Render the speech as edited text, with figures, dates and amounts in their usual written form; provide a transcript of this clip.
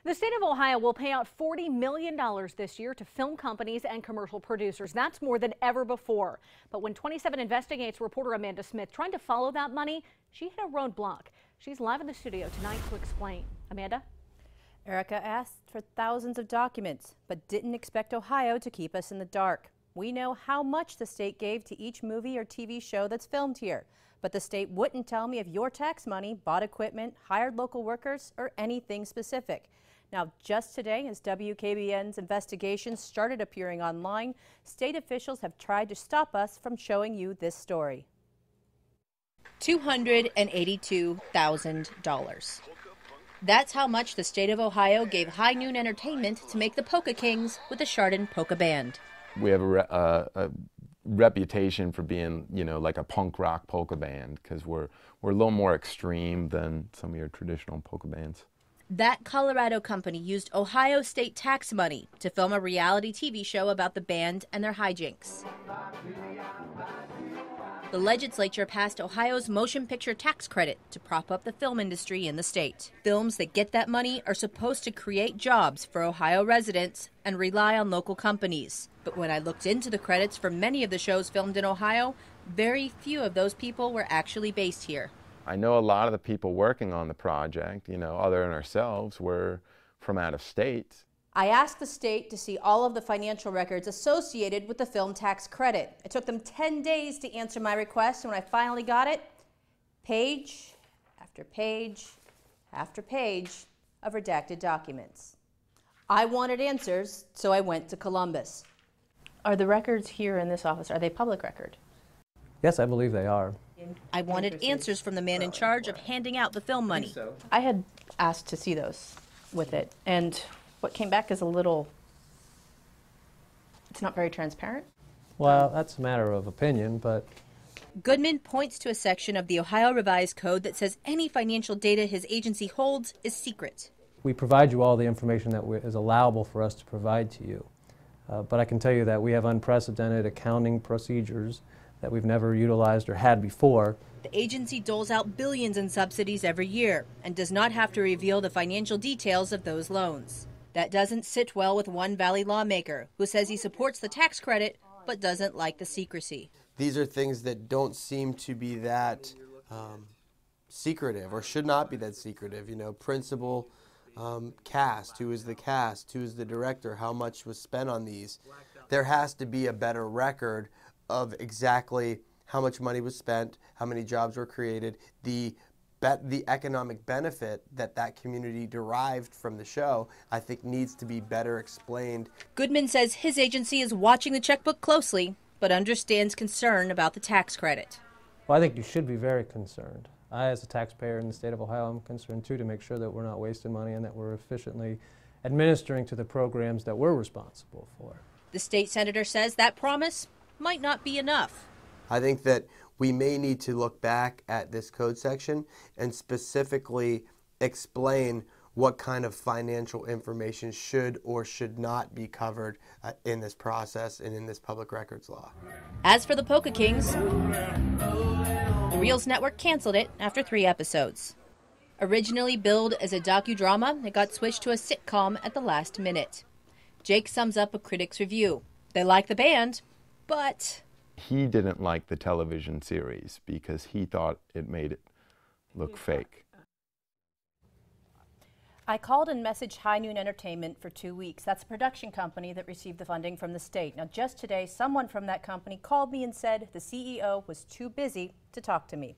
The state of Ohio will pay out $40 million this year to film companies and commercial producers. That's more than ever before. But when 27 Investigates reporter Amanda Smith tried to follow that money, she hit a roadblock. She's live in the studio tonight to explain. Amanda? Erica asked for thousands of documents, but didn't expect Ohio to keep us in the dark. We know how much the state gave to each movie or TV show that's filmed here, but the state wouldn't tell me if your tax money bought equipment, hired local workers, or anything specific. Now, just today, as WKBN's investigations started appearing online, state officials have tried to stop us from showing you this story. $282,000. That's how much the state of Ohio gave High Noon Entertainment to make the Polka Kings with the Chardon Polka Band. We have a reputation for being, like a punk rock polka band because we're a little more extreme than some of your traditional polka bands. That Colorado company used Ohio state tax money to film a reality TV show about the band and their hijinks. The legislature passed Ohio's motion picture tax credit to prop up the film industry in the state. Films that get that money are supposed to create jobs for Ohio residents and rely on local companies. But when I looked into the credits for many of the shows filmed in Ohio, very few of those people were actually based here. I know a lot of the people working on the project, other than ourselves, were from out of state. I asked the state to see all of the financial records associated with the film tax credit. It took them 10 days to answer my request, and when I finally got it, page after page after page of redacted documents. I wanted answers, so I went to Columbus. Are the records here in this office, are they public record? Yes, I believe they are. I wanted answers from the man in charge of handing out the film money. I had asked to see those with it, and what came back is it's not very transparent. Well, that's a matter of opinion, but... Goodman points to a section of the Ohio Revised Code that says any financial data his agency holds is secret. We provide you all the information that is allowable for us to provide to you. But I can tell you that we have unprecedented accounting procedures that we've never utilized or had before. The agency doles out billions in subsidies every year and does not have to reveal the financial details of those loans. That doesn't sit well with one Valley lawmaker who says he supports the tax credit but doesn't like the secrecy. These are things that don't seem to be that secretive or should not be that secretive. Principal, cast, who is the cast, who is the director, how much was spent on these. There has to be a better record of exactly how much money was spent, how many jobs were created, the economic benefit that community derived from the show, I think needs to be better explained. Goodman says his agency is watching the checkbook closely, but understands concern about the tax credit. Well, I think you should be very concerned. I, as a taxpayer in the state of Ohio, am concerned too to make sure that we're not wasting money and that we're efficiently administering to the programs that we're responsible for. The state senator says that promise might not be enough. I think that we may need to look back at this code section and specifically explain what kind of financial information should or should not be covered in this process and in this public records law. As for the Polka Kings, the Reels Network canceled it after 3 episodes. Originally billed as a docudrama, it got switched to a sitcom at the last minute. Jake sums up a critic's review. They like the band, but... He didn't like the television series because he thought it made it look fake. I called and messaged High Noon Entertainment for 2 weeks. That's a production company that received the funding from the state. Now, just today, someone from that company called me and said the CEO was too busy to talk to me.